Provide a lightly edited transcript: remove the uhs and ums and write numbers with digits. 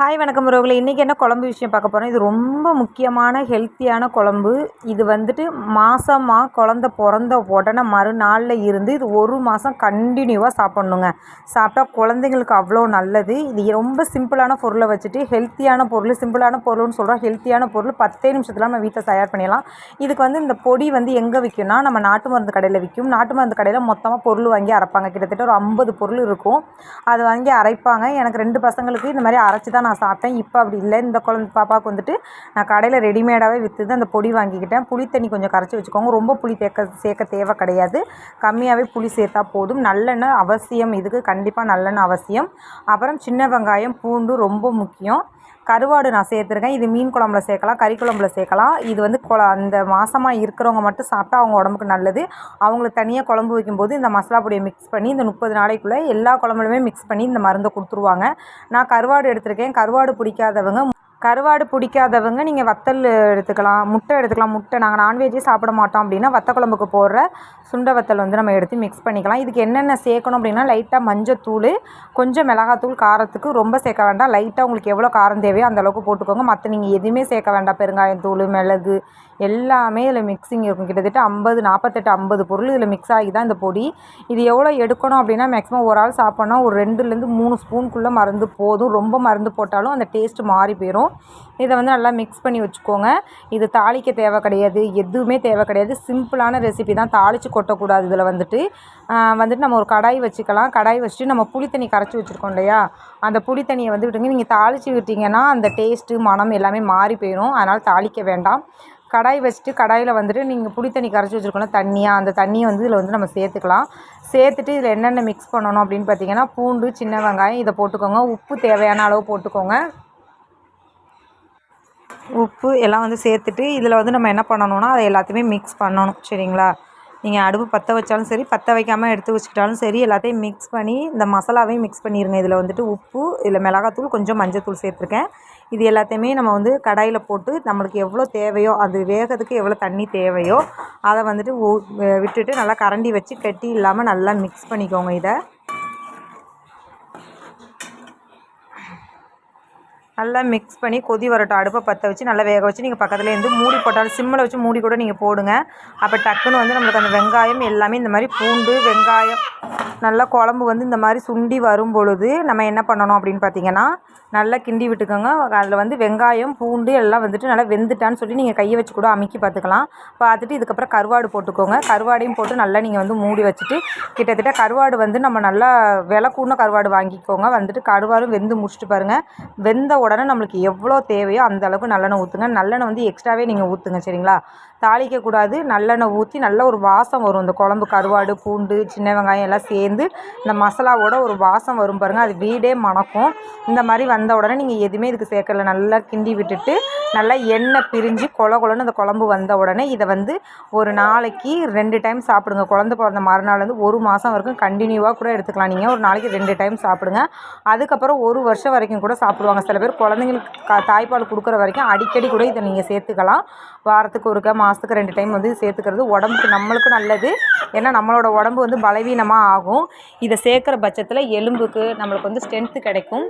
Hi வணக்கம் உறவுகளே. இன்றைக்கி என்ன குழம்பு விஷயம் பார்க்க போகிறோம். இது ரொம்ப முக்கியமான ஹெல்த்தியான குழம்பு. இது வந்துட்டு மாதமாக குழந்த பிறந்த உடனே மறுநாளில் இருந்து இது 1 மாதம் கண்டினியூவாக சாப்பிட்ணுங்க. சாப்பிட்டா குழந்தைங்களுக்கு அவ்வளோ நல்லது. இது ரொம்ப சிம்பிளான பொருளை வச்சுட்டு ஹெல்த்தியான பொருள், சிம்பிளான பொருள்னு சொல்கிறோம். ஹெல்த்தியான பொருள் 10 நிமிஷத்தில் நம்ம வீட்டில் தயார் பண்ணிடலாம். இதுக்கு இந்த பொடி எங்கே விற்கும்னா, நம்ம நாட்டு மருந்து கடையில் விற்கும். நாட்டு மருந்து கடையில் மொத்தமாக பொருள் வாங்கி அரைப்பாங்க. கிட்டத்தட்ட ஒரு 50 பொருள் இருக்கும். அது வாங்கி அரைப்பாங்க. எனக்கு 2 பசங்களுக்கு இந்த மாதிரி அரைச்சி தான் நான் சாப்பிட்டேன். இப்போ அப்படி இல்லை. இந்த பாப்பாவுக்கு நான் கடையில் ரெடிமேடாகவே விற்றுது அந்த பொடி வாங்கிக்கிட்டேன். புளி தண்ணி கொஞ்சம் கரைச்சி வச்சுக்கோங்க. ரொம்ப புளி சேர்க்க தேவை கிடையாது. கம்மியாகவே புளி சேர்த்தா போதும். நல்லெண்ணெய் அவசியம். இதுக்கு கண்டிப்பாக நல்லெண்ணெய் அவசியம். அப்புறம் சின்ன வெங்காயம், பூண்டு ரொம்ப முக்கியம். கருவாடு நான் சேர்த்துருக்கேன். இது மீன் குழம்புல சேர்க்கலாம், கறி குழம்புல சேர்க்கலாம். இது அந்த மாதமாக இருக்கிறவங்க மட்டும் சாப்பிட்டா அவங்க உடம்புக்கு நல்லது. அவங்களுக்கு தனியாக குழம்பு வைக்கும்போது இந்த மசாலா பொடியை மிக்ஸ் பண்ணி இந்த 30 நாளைக்குள்ளே எல்லா குழம்புலையுமே மிக்ஸ் பண்ணி இந்த மருந்தை கொடுத்துருவாங்க. நான் கருவாடு எடுத்திருக்கேன். கருவாடு பிடிக்காதவங்க நீங்கள் வத்தல் எடுத்துக்கலாம், முட்டை எடுத்துக்கலாம். முட்டை நாங்கள் நான்வெஜ்ஜே சாப்பிட மாட்டோம் அப்படின்னா வத்த குழம்புக்கு போடுற சுண்டை வத்தல் நம்ம எடுத்து மிக்ஸ் பண்ணிக்கலாம். இதுக்கு என்னென்ன சேர்க்கணும் அப்படின்னா, லைட்டாக மஞ்சத்தூள், கொஞ்சம் மிளகாத்தூள், காரத்துக்கு ரொம்ப சேர்க்க வேண்டாம். லைட்டாக உங்களுக்கு எவ்வளோ காரம் தேவையோ அந்தளவுக்கு போட்டுக்கோங்க. மற்ற நீங்கள் எதுவுமே சேர்க்க வேண்டாம். பெருங்காயத்தூள், மிளகு எல்லாமே இதில் மிக்சிங் இருக்கும். கிட்டத்தட்ட 50 பொருள் இதில் மிக்ஸ் ஆகி தான் இந்த பொடி. இது எவ்வளோ எடுக்கணும் அப்படின்னா, மேக்ஸிமம் ஒரு ஆள் சாப்பிட்னா ஒரு 2லேருந்து 3 ஸ்பூனுக்குள்ளே மருந்து போதும். ரொம்ப மருந்து போட்டாலும் அந்த டேஸ்ட்டு மாறி போயிடும். இதை நல்லா மிக்ஸ் பண்ணி வச்சுக்கோங்க. இது தாளிக்க தேவை கிடையாது, எதுவுமே தேவை கிடையாது. சிம்பிளான ரெசிபி தான். தாளித்து கொட்டக்கூடாது. இதில் நம்ம ஒரு கடாய் வச்சுக்கலாம். கடாய் வச்சுட்டு நம்ம புளி தண்ணி கரைச்சி வச்சுருக்கோம் இல்லையா, அந்த புளி தண்ணியை விட்டுங்க. நீங்கள் தாளித்து விட்டிங்கன்னா அந்த டேஸ்ட்டு மனம் எல்லாமே மாறி போயிடும். அதனால் தாளிக்க வேண்டாம். கடாய் வச்சுட்டு கடாயில் நீங்கள் புளி தண்ணி கரைச்சி வச்சுருக்கோம் தண்ணியாக, அந்த தண்ணியை இதில் நம்ம சேர்த்துக்கலாம். சேர்த்துட்டு இதில் என்னென்ன மிக்ஸ் பண்ணணும் அப்படின்னு பார்த்தீங்கன்னா, பூண்டு, சின்ன வெங்காயம் இதை போட்டுக்கோங்க. உப்பு தேவையான அளவு போட்டுக்கோங்க. உப்பு எல்லாம் சேர்த்துட்டு இதில் நம்ம என்ன பண்ணணும்னா, அதை எல்லாத்தையுமே மிக்ஸ் பண்ணணும். சரிங்களா? நீங்கள் அடுப்பு பற்ற வச்சாலும் சரி, பற்ற வைக்காமல் எடுத்து வச்சுக்கிட்டாலும் சரி, எல்லாத்தையும் மிக்ஸ் பண்ணி இந்த மசாலாவையும் மிக்ஸ் பண்ணிடுங்க. இதில் உப்பு, இதில் மிளகாத்தூள், கொஞ்சம் மஞ்சத்தூள் சேர்த்துருக்கேன். இது எல்லாத்தையுமே நம்ம கடாயில் போட்டு நம்மளுக்கு எவ்வளோ தேவையோ, அது வேகிறதுக்கு எவ்வளோ தண்ணி தேவையோ அதை விட்டுட்டு நல்லா கரண்டி வச்சு கட்டி இல்லாமல் நல்லா மிக்ஸ் பண்ணிக்கோங்க. இதை நல்லா மிக்ஸ் பண்ணி கொதி வரட்டும். அடுப்பை பற்ற வச்சு நல்லா வேக வச்சு நீங்கள் பக்கத்துலேருந்து மூடி போட்டாலும், சிம்மில் வச்சு மூடி கூட நீங்கள் போடுங்க. அப்போ டக்குன்னு நம்மளுக்கு அந்த வெங்காயம் எல்லாமே இந்த மாதிரி பூண்டு, வெங்காயம் நல்லா குழம்பு இந்த மாதிரி சுண்டி வரும் பொழுது நம்ம என்ன பண்ணணும் அப்படின்னு பார்த்தீங்கன்னா, நல்லா கிண்டி விட்டுக்கோங்க. அதில் வெங்காயம், பூண்டு எல்லாம் நல்லா வெந்துட்டான்னு சொல்லி நீங்கள் கையை வச்சு கூட அமுக்கி பார்த்துக்கலாம். பார்த்துட்டு இதுக்கப்புறம் கருவாடு போட்டுக்கோங்க. கருவாடையும் போட்டு நல்லா நீங்கள் மூடி வச்சுட்டு, கிட்டத்தட்ட கருவாடு நம்ம நல்லா விலை கூடின கருவாடு வாங்கிக்கோங்க. கருவாடும் வெந்து முடிச்சுட்டு பாருங்கள். வெந்த உடனே நம்மளுக்கு எவ்வளோ தேவையோ அந்த அளவுக்கு நல்லெண்ணெய் ஊற்றுங்க. நல்லெண்ணெய் எக்ஸ்ட்ராவே நீங்கள் ஊற்றுங்க. சரிங்களா? தாளிக்கக்கூடாது. நல்லெண்ணெய் ஊற்றி நல்ல ஒரு வாசம் வரும். இந்த குழம்பு கருவாடு, பூண்டு, சின்ன வெங்காயம் எல்லாம் சேர்ந்து இந்த மசாலாவோட ஒரு வாசம் வரும் பாருங்கள். அது வீடே மணக்கும். இந்த மாதிரி வந்த உடனே நீங்கள் எதுவுமே இதுக்கு சேர்க்கல. நல்லா கிண்டி விட்டுட்டு நல்லா எண்ணெய் பிரிஞ்சு கொலன்னு அந்த குழம்பு வந்த உடனே இதை ஒரு நாளைக்கு 2 டைம் சாப்பிடுங்க. குழந்தை பிறந்த மறுநாள் 1 மாதம் வரைக்கும் கண்டினியூவாக கூட எடுத்துக்கலாம். நீங்கள் ஒரு நாளைக்கு 2 டைம் சாப்பிடுங்க. அதுக்கப்புறம் 1 வருஷம் வரைக்கும் கூட சாப்பிடுவாங்க. சில பேர் குழந்தைங்களுக்கு தாய்ப்பால் கொடுக்குற வரைக்கும் அடிக்கடி கூட இதை நீங்கள் சேர்த்துக்கலாம். வாரத்துக்கு ஒருக்க, மாதத்துக்கு 2 டைம் சேர்த்துக்கிறது உடம்புக்கு நம்மளுக்கும் நல்லது. ஏன்னா நம்மளோட உடம்பு பலவீனமாக ஆகும். இதை சேர்க்குற பட்சத்தில் எலும்புக்கு நம்மளுக்கு ஸ்ட்ரென்த்து கிடைக்கும்.